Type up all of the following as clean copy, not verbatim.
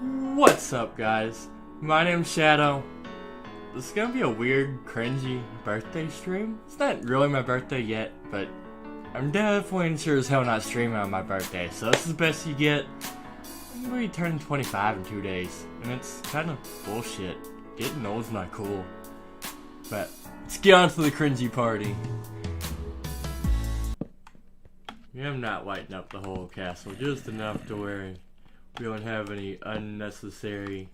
What's up, guys? My name's Shadow. This is gonna be a weird, cringy birthday stream. It's not really my birthday yet, but I'm definitely sure as hell not streaming on my birthday, so this is the best you get. I'm gonna be turning 25 in 2 days, and it's kind of bullshit. Getting old's not cool. But let's get on to the cringy party. I'm not lighting up the whole castle, just enough to where we don't have any unnecessary,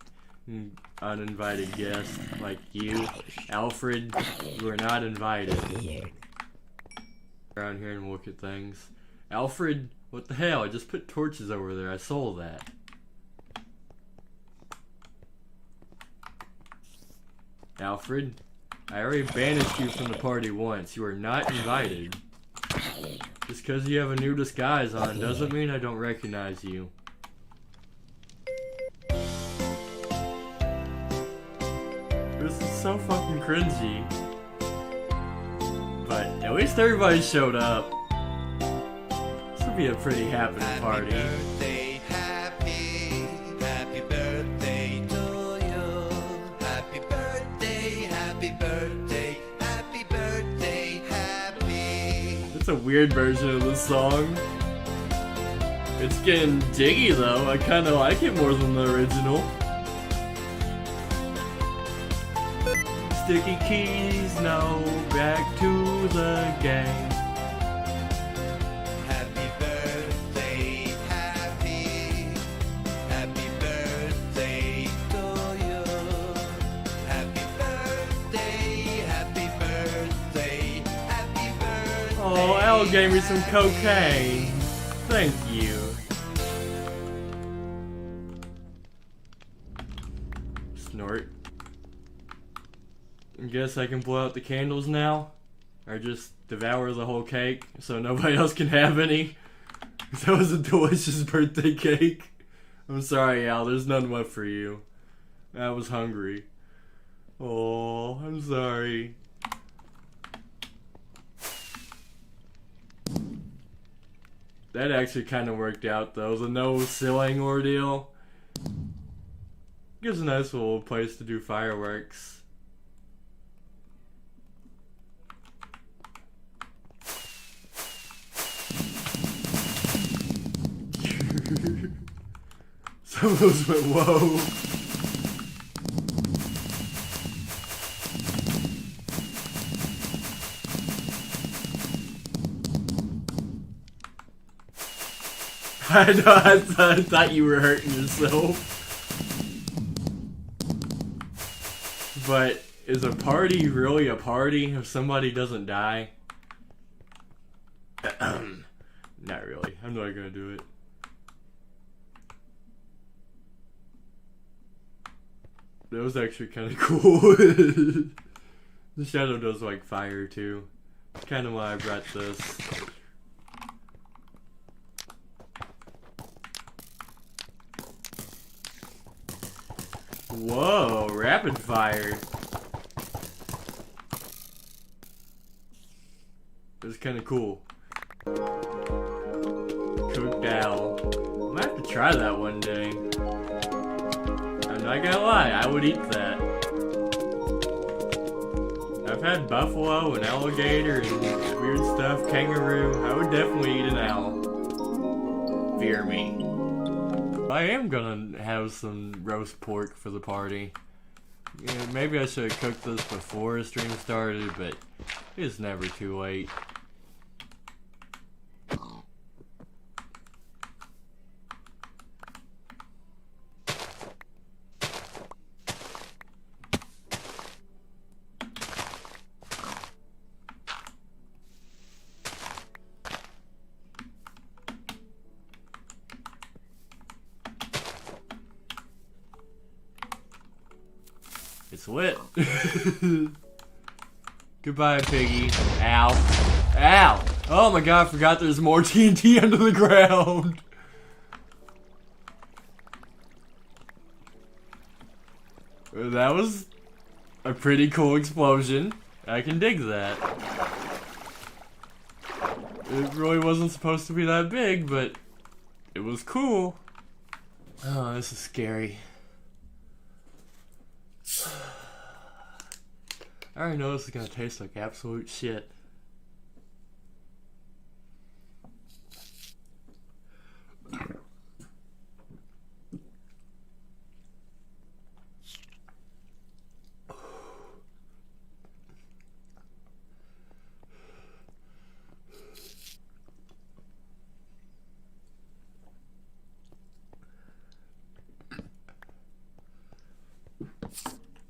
uninvited guests like you. Alfred, you are not invited. Around here and look at things. Alfred, what the hell? I just put torches over there. I saw that. Alfred, I already banished you from the party once. You are not invited. Just because you have a new disguise on doesn't mean I don't recognize you. This is so fucking cringy. But at least everybody showed up. This will be a pretty happening party. Happy birthday to you. Happy birthday, happy birthday, happy birthday, happy. It's a weird version of the song. It's getting jiggy though. I kinda like it more than the original. Sticky keys, no, back to the game. Happy birthday, happy birthday to you. Happy birthday, happy birthday, happy birthday. Oh, Al gave me some cocaine. Thank you. Snort. I guess I can blow out the candles now? Or just devour the whole cake so nobody else can have any? That was a delicious birthday cake. I'm sorry, Al, there's none left for you. I was hungry. Oh, I'm sorry. That actually kind of worked out though. The no ceiling ordeal gives a nice little place to do fireworks. Some of those went whoa. I know, I thought you were hurting yourself. But is a party really a party if somebody doesn't die? Not really. I'm not gonna do it. That was actually kind of cool. The shadow does like fire too. That's kind of why I brought this. Whoa, rapid fire. It was kind of cool. Cooked owl. I might have to try that one day. I'm not gonna lie, I would eat that. I've had buffalo and alligator and weird stuff, kangaroo. I would definitely eat an owl. Fear me. I am gonna have some roast pork for the party. Yeah, maybe I should have cooked this before the stream started, but it's never too late. It's lit. Goodbye, piggy. Ow. Ow! Oh my god, I forgot there's more TNT under the ground. That was a pretty cool explosion. I can dig that. It really wasn't supposed to be that big, but it was cool. Oh, this is scary. I already know this is gonna taste like absolute shit.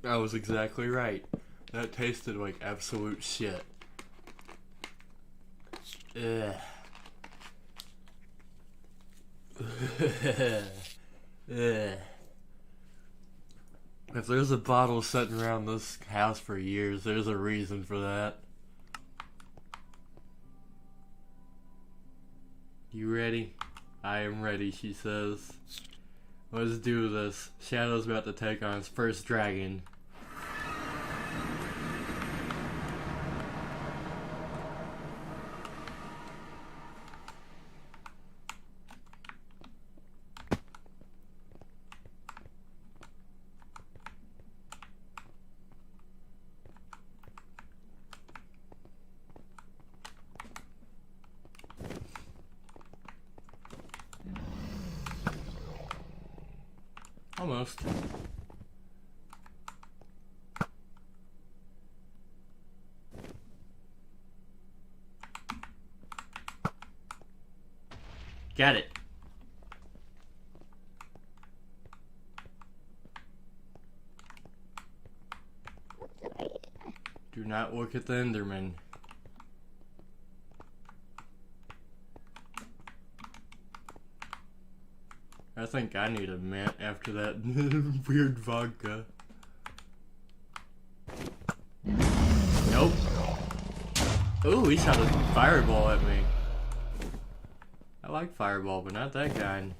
I was exactly right. That tasted like absolute shit. Ugh. Ugh. If there's a bottle sitting around this house for years, there's a reason for that. You ready? I am ready, she says. Let's do this. Shadow's about to take on his first dragon. Almost. Got it. Do not look at the Enderman. I think I need a mint after that weird vodka. Nope. Ooh, he shot a fireball at me. I like fireball, but not that kind.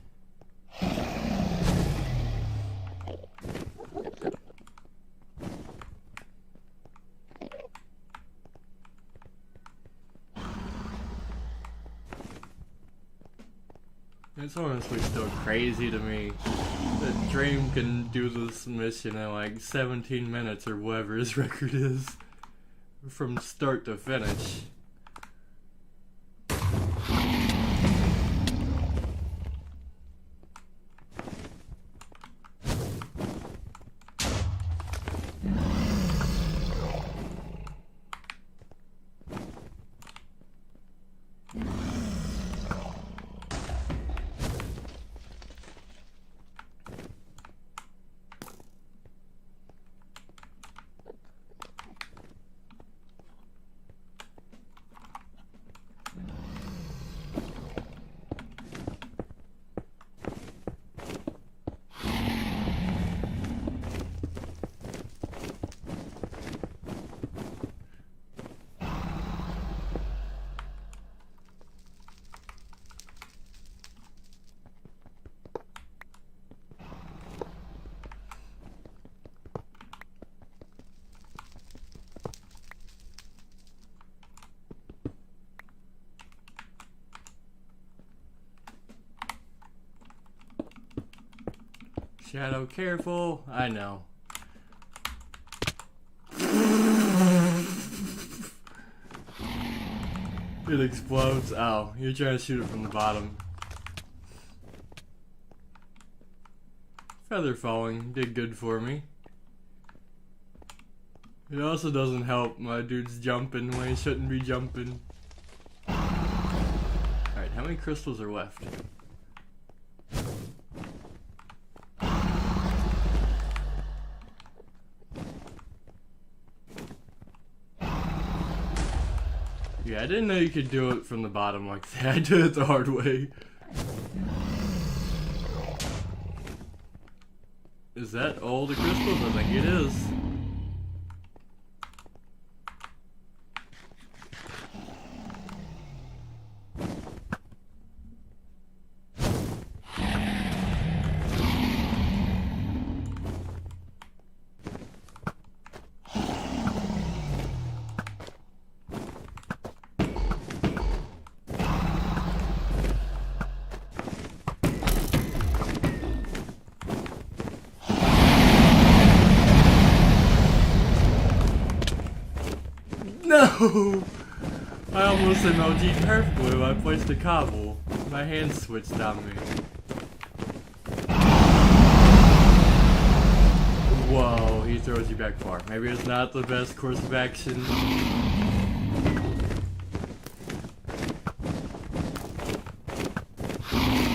It's honestly still crazy to me that Dream can do this mission in like 17 minutes or whatever his record is, from start to finish. Shadow, careful. I know. It explodes. Oh, you're trying to shoot it from the bottom. Feather falling did good for me. It also doesn't help my dude's jumping when he shouldn't be jumping. Alright, how many crystals are left? Yeah, I didn't know you could do it from the bottom like that. I did it the hard way. Is that all the crystals? I think it is. No! I almost MLG Turf Glue. I placed a cobble. My hand switched on me. Whoa, he throws you back far. Maybe it's not the best course of action.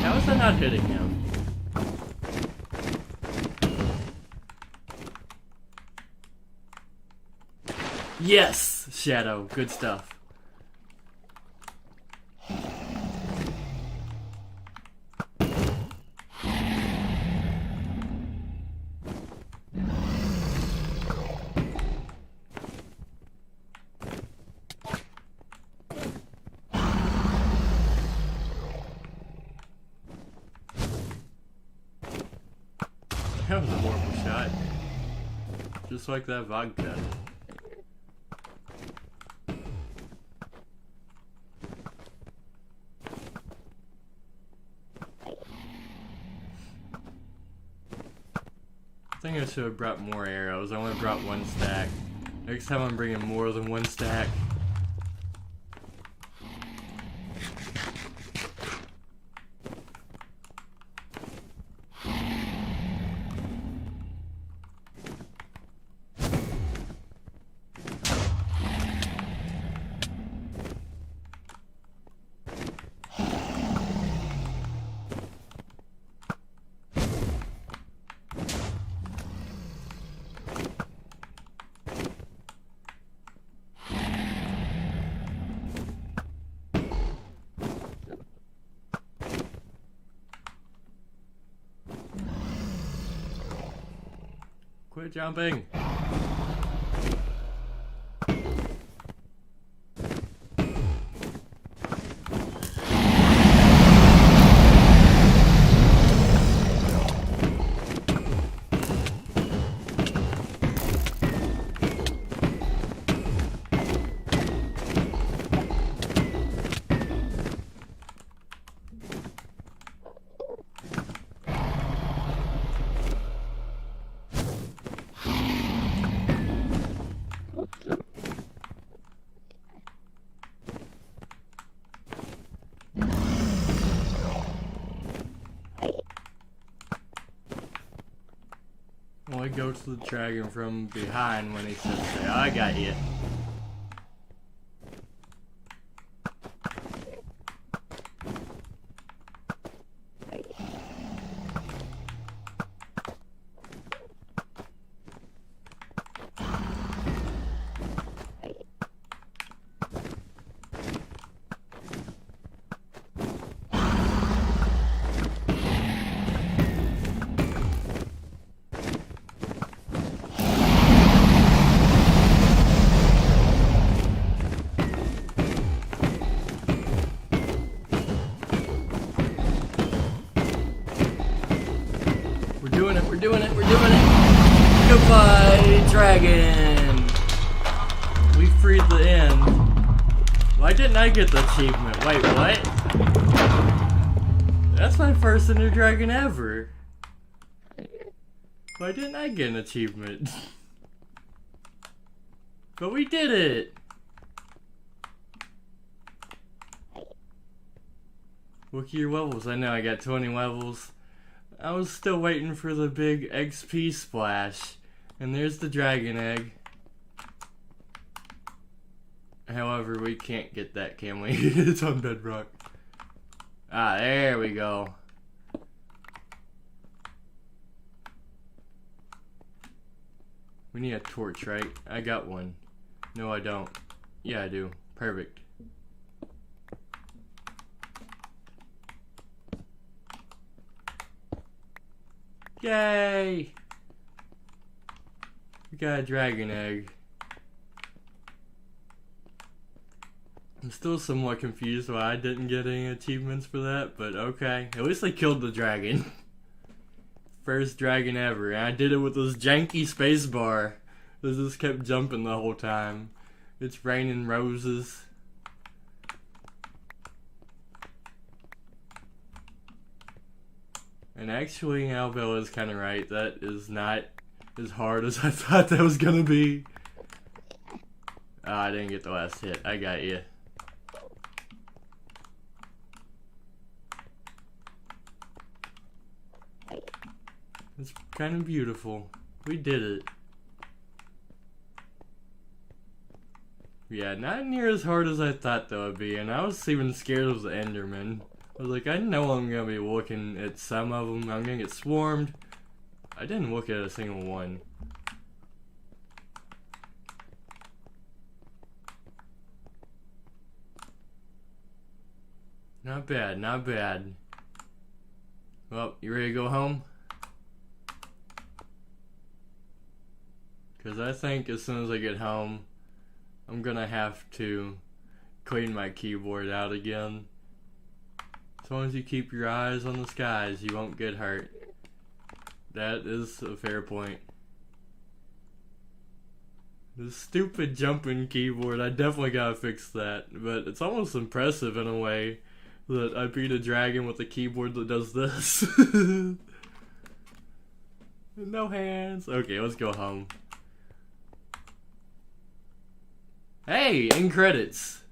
How is that not hitting him? Yes! Shadow, good stuff. That was a horrible shot. Just like that vodka. I think I should have brought more arrows. I only brought one stack. Next time I'm bringing more than one stack. Quit jumping. Well, I go to the dragon from behind when he says, I got you. We're doing it. Goodbye, dragon. We freed the end. Why didn't I get the achievement? Wait, what? That's my first Ender Dragon ever. Why didn't I get an achievement? But we did it. Look at your levels. I know I got 20 levels. I was still waiting for the big XP splash. And there's the dragon egg. However, we can't get that, can we? It's on bedrock. Ah, there we go. We need a torch, right? I got one. No, I don't. Yeah, I do. Perfect. Yay! We got a dragon egg. I'm still somewhat confused why I didn't get any achievements for that, but okay. At least I killed the dragon. First dragon ever, and I did it with this janky spacebar. This just kept jumping the whole time. It's raining roses. And actually, Albella is kind of right. That is not as hard as I thought that was gonna be. I didn't get the last hit. I got you. It's kind of beautiful. We did it. Yeah, not near as hard as I thought that would be, and I was even scared of the Enderman. I was like, I know I'm gonna be looking at some of them. I'm gonna get swarmed. I didn't look at a single one. Not bad, not bad. Well, you ready to go home? Because I think as soon as I get home, I'm gonna have to clean my keyboard out again. As long as you keep your eyes on the skies, you won't get hurt. That is a fair point. The stupid jumping keyboard, I definitely gotta fix that. But it's almost impressive in a way that I beat a dragon with a keyboard that does this. No hands. Okay, let's go home. Hey, end credits.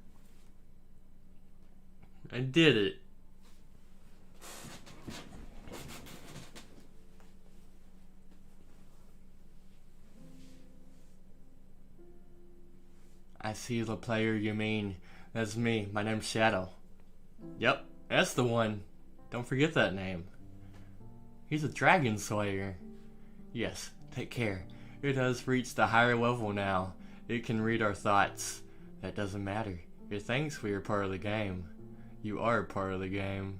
I did it. I see the player you mean. That's me. My name's Shadow. Yep, that's the one. Don't forget that name. He's a dragon slayer. Yes, take care. It has reached a higher level now. It can read our thoughts. That doesn't matter. It thinks we are part of the game. You are part of the game.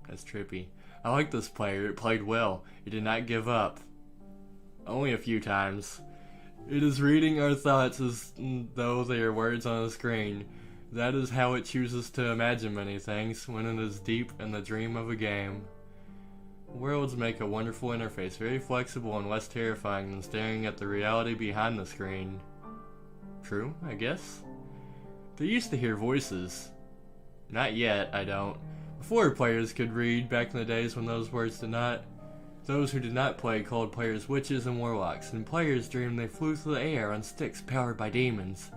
That's trippy. I like this player. It played well. It did not give up. Only a few times. It is reading our thoughts as though they are words on a screen. That is how it chooses to imagine many things when it is deep in the dream of a game. Worlds make a wonderful interface, very flexible and less terrifying than staring at the reality behind the screen. True, I guess? They used to hear voices. Not yet, I don't. Before players could read, back in the days when those words did not. Those who did not play called players witches and warlocks, and players dreamed they flew through the air on sticks powered by demons.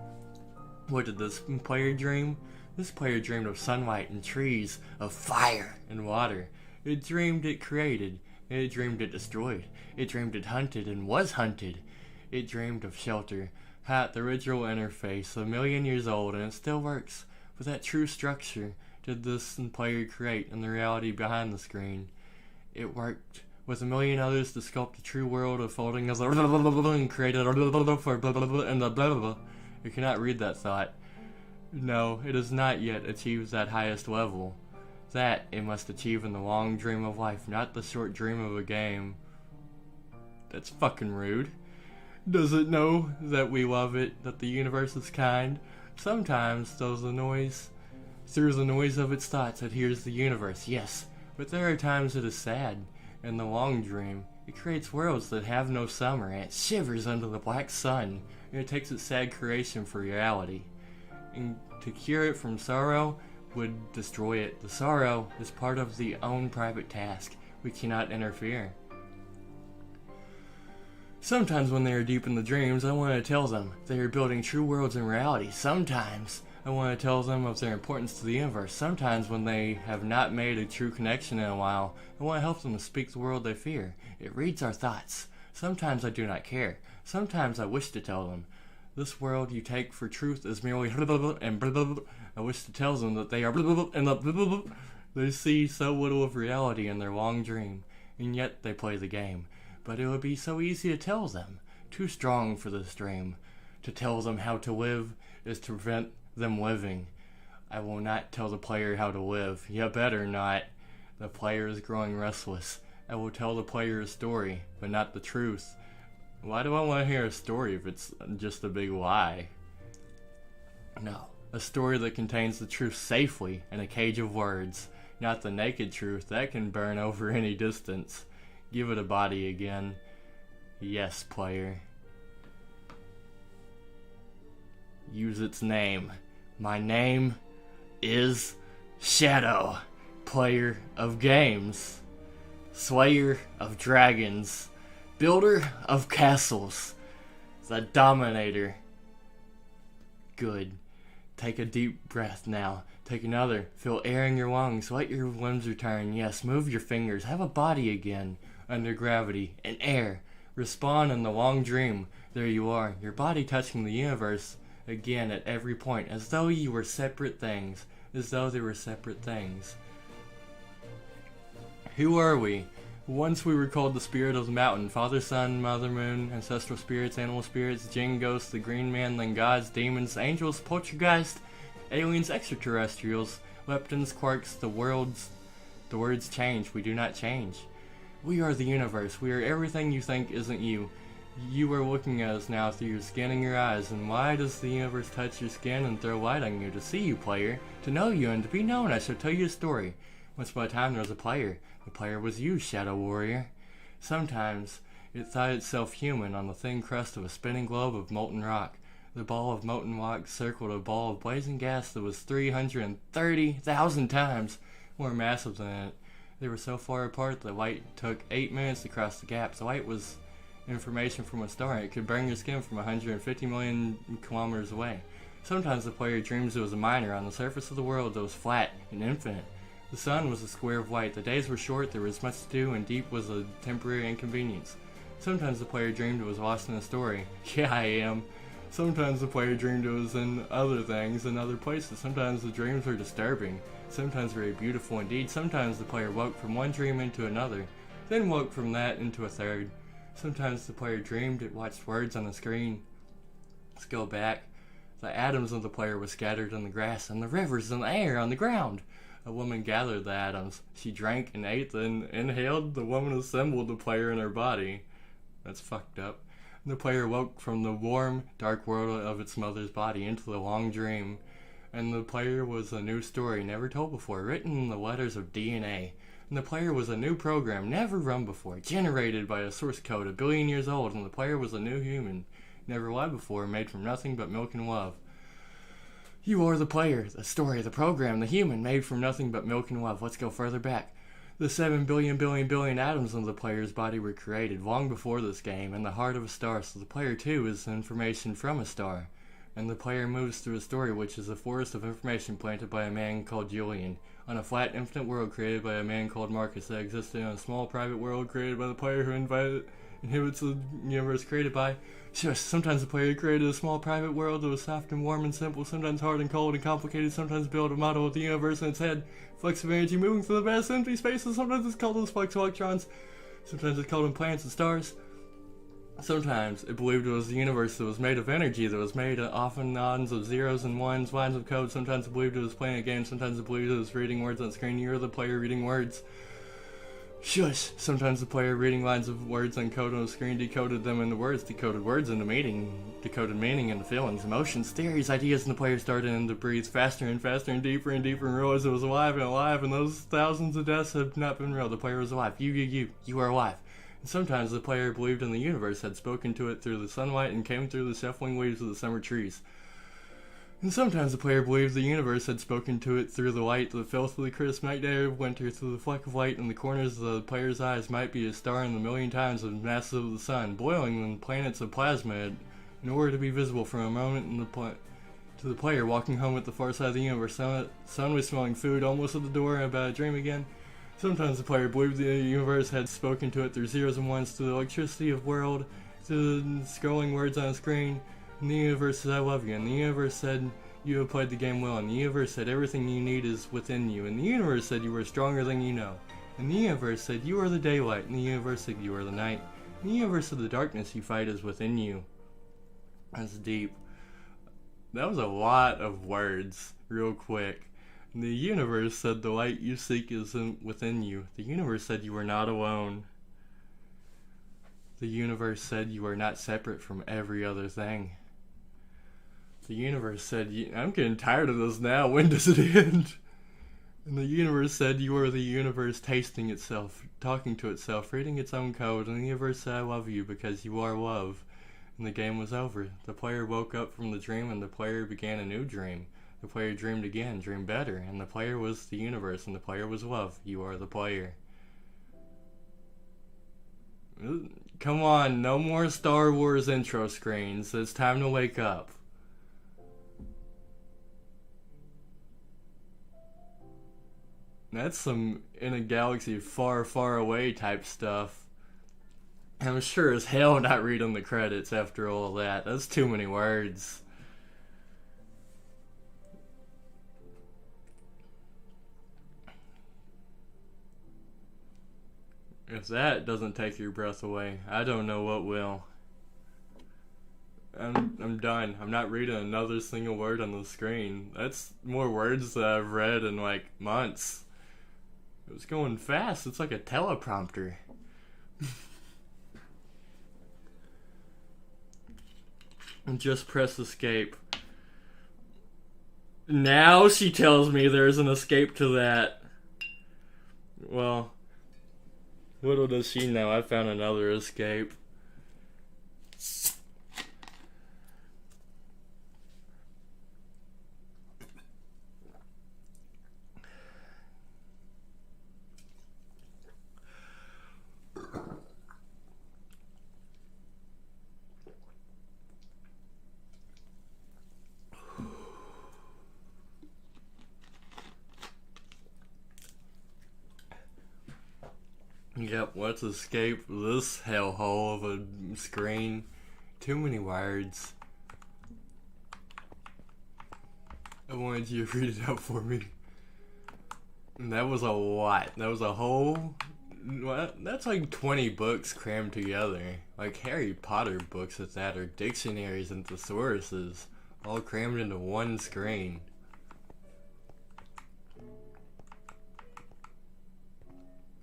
What did this player dream? This player dreamed of sunlight and trees, of fire and water. It dreamed it created. It dreamed it destroyed. It dreamed it hunted and was hunted. It dreamed of shelter. The original interface, 1,000,000 years old, and it still works. But that true structure did this player create in the reality behind the screen. It worked with 1,000,000 others to sculpt a true world of folding as and created for and the You cannot read that thought. No, it has not yet achieved that highest level. That it must achieve in the long dream of life, not the short dream of a game. That's fucking rude. Does it know that we love it, that the universe is kind? Sometimes through the noise of its thoughts it hears the universe, yes. But there are times it is sad. In the long dream, it creates worlds that have no summer, and it shivers under the black sun, and it takes its sad creation for reality. And to cure it from sorrow would destroy it. The sorrow is part of the own private task. We cannot interfere. Sometimes when they are deep in the dreams, I want to tell them they are building true worlds in reality. Sometimes I want to tell them of their importance to the universe. Sometimes when they have not made a true connection in a while, I want to help them speak the world they fear. It reads our thoughts. Sometimes I do not care. Sometimes I wish to tell them. This world you take for truth is merely and I wish to tell them that they are and they see so little of reality in their long dream, and yet they play the game. But it would be so easy to tell them, too strong for this dream. To tell them how to live is to prevent them living. I will not tell the player how to live. You better not. The player is growing restless. I will tell the player a story, but not the truth. Why do I want to hear a story if it's just a big lie? No. A story that contains the truth safely in a cage of words. Not the naked truth that can burn over any distance. Give it a body again. Yes, player. Use its name. My name is Shadow, player of games, slayer of dragons, builder of castles, The Dominator. Good. Take a deep breath now. Take another. Feel air in your lungs. Let your limbs return. Yes, move your fingers. Have a body again. Under gravity. And air. Respond in the long dream. There you are. Your body touching the universe again at every point. As though you were separate things. As though they were separate things. Who are we? Once we were called the spirit of the mountain. Father, Son, Mother, Moon, ancestral spirits, animal spirits, jinn ghosts, the green man, then gods, demons, angels, poltergeist, aliens, extraterrestrials, leptons, quarks, the words change. We do not change. We are the universe. We are everything you think isn't you. You are looking at us now through your skin and your eyes. And why does the universe touch your skin and throw light on you? To see you, player. To know you and to be known. I shall tell you a story. Once upon a time there was a player. The player was you, Shadow Warrior. Sometimes it thought itself human on the thin crust of a spinning globe of molten rock. The ball of molten rock circled a ball of blazing gas that was 330,000 times more massive than it. They were so far apart that light took 8 minutes to cross the gap. The light was information from a star. It could burn your skin from 150 million kilometers away. Sometimes the player dreams it was a miner on the surface of the world that was flat and infinite. The sun was a square of light. The days were short, there was much to do, and deep was a temporary inconvenience. Sometimes the player dreamed it was lost in a story. Yeah, I am. Sometimes the player dreamed it was in other things, in other places. Sometimes the dreams were disturbing. Sometimes very beautiful indeed. Sometimes the player woke from one dream into another, then woke from that into a third. Sometimes the player dreamed it watched words on the screen. Let's go back. The atoms of the player were scattered in the grass, and the rivers, and the air, on the ground. A woman gathered the atoms. She drank and ate, then inhaled. The woman assembled the player in her body. That's fucked up. The player woke from the warm, dark world of its mother's body into the long dream. And the player was a new story never told before, written in the letters of DNA. And the player was a new program never run before, generated by a source code 1 billion years old. And the player was a new human, never lived before, made from nothing but milk and love. You are the player, the story, the program, the human, made from nothing but milk and love. Let's go further back. The 7 billion atoms of the player's body were created long before this game, in the heart of a star, so the player too is information from a star. And the player moves through a story which is a forest of information planted by a man called Julian, on a flat, infinite world created by a man called Marcus that existed in a small private world created by the player who inhabits the universe created by. Shush, sometimes the player created a small private world that was soft and warm and simple, sometimes hard and cold and complicated, sometimes built a model of the universe in its head, flux of energy moving through the vast empty spaces, sometimes it's called those flux electrons, sometimes it's called in planets and stars. Sometimes it believed it was the universe that was made of energy, that was made often odds of zeros and ones, lines of code. Sometimes it believed it was playing a game, sometimes it believed it was reading words on screen. You're the player reading words. Shush! Sometimes the player reading lines of words on code on the screen decoded them into words, decoded words into meaning, decoded meaning into feelings, emotions, theories, ideas, and the player started to breathe faster and faster and deeper and realized it was alive, and those thousands of deaths had not been real. The player was alive. You are alive. And sometimes the player believed in the universe, had spoken to it through the sunlight and came through the shuffling leaves of the summer trees. And sometimes the player believed the universe had spoken to it through the light, the filthily crisp night air of winter, through the fleck of light in the corners of the player's eyes might be a star in the million times of the mass of the sun, boiling in planets of plasma in order to be visible for a moment to the player walking home at the far side of the universe. Sun was smelling food almost at the door, about a dream again. Sometimes the player believed the universe had spoken to it through zeros and ones, through the electricity of world, through the scrolling words on a screen. And the universe said, I love you. And the universe said, you have played the game well. And the universe said, everything you need is within you. And the universe said, you are stronger than you know. And the universe said, you are the daylight. And the universe said, you are the night. And the universe said, the darkness you fight is within you. That's deep. That was a lot of words, real quick. And the universe said, the light you seek is within you. The universe said, you are not alone. The universe said, you are not separate from every other thing. The universe said, I'm getting tired of this now, when does it end? And the universe said, you are the universe tasting itself, talking to itself, reading its own code. And the universe said, I love you because you are love. And the game was over. The player woke up from the dream and the player began a new dream. The player dreamed again, dreamed better, and the player was the universe and the player was love. You are the player. Come on, no more Star Wars intro screens. It's time to wake up. That's some in a galaxy far, far away type stuff. I'm sure as hell not reading the credits after all that. That's too many words. If that doesn't take your breath away, I don't know what will. I'm done. I'm not reading another single word on the screen. That's more words that I've read in like months. It was going fast. It's like a teleprompter. And just press escape. Now she tells me there's an escape to that. Well, little does she know I found another escape. Yep, let's escape this hellhole of a screen. Too many words. I wanted you to read it out for me. And that was a lot. That was a whole... That's like 20 books crammed together. Like Harry Potter books at that, or dictionaries and thesauruses. All crammed into one screen.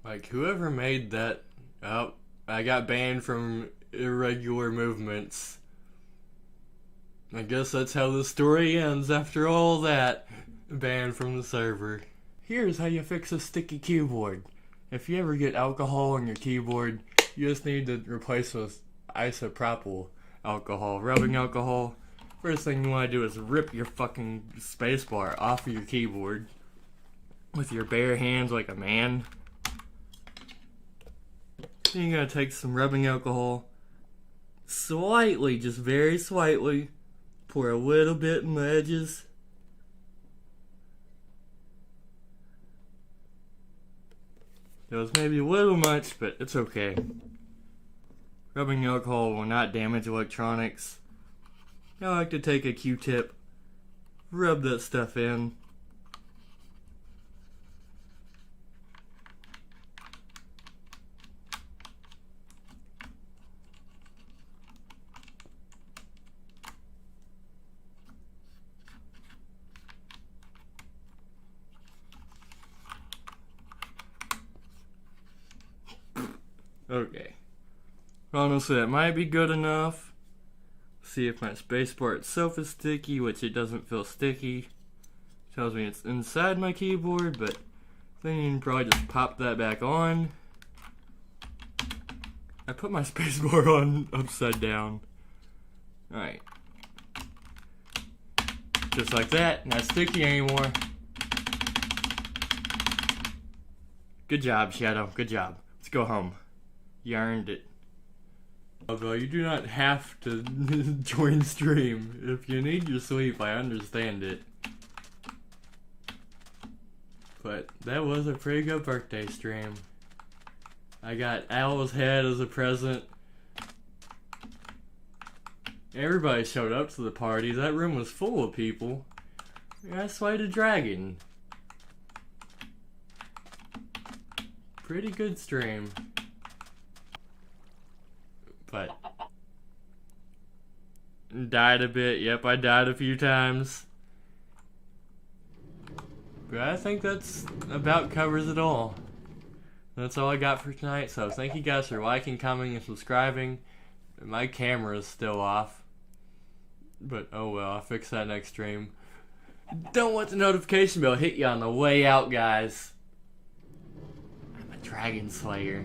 Like, whoever made that... Oh, I got banned from irregular movements. I guess that's how the story ends after all that. Banned from the server. Here's how you fix a sticky keyboard. If you ever get alcohol on your keyboard, you just need to replace with isopropyl alcohol, rubbing alcohol. First thing you want to do is rip your fucking spacebar off of your keyboard with your bare hands like a man. Then you're going to take some rubbing alcohol, slightly, just very slightly, pour a little bit in the edges. That was maybe a little much, but it's okay. Rubbing alcohol will not damage electronics. I like to take a Q-tip, rub that stuff in. Okay. Honestly, that might be good enough. See if my spacebar itself is sticky, which it doesn't feel sticky. Tells me it's inside my keyboard, but then you can probably just pop that back on. I put my spacebar on upside down. Alright. Just like that, not sticky anymore. Good job, Shadow. Good job. Let's go home. You earned it. Although you do not have to join stream. If you need your sleep, I understand it. But that was a pretty good birthday stream. I got Owl's head as a present. Everybody showed up to the party. That room was full of people. I slayed a dragon. Pretty good stream. But died a bit. Yep, I died a few times. But I think that's about covers it all. That's all I got for tonight. So thank you guys for liking, commenting, and subscribing. My camera is still off. But oh well, I'll fix that next stream. Don't let the notification bell hit you on the way out, guys. I'm a Dragon Slayer.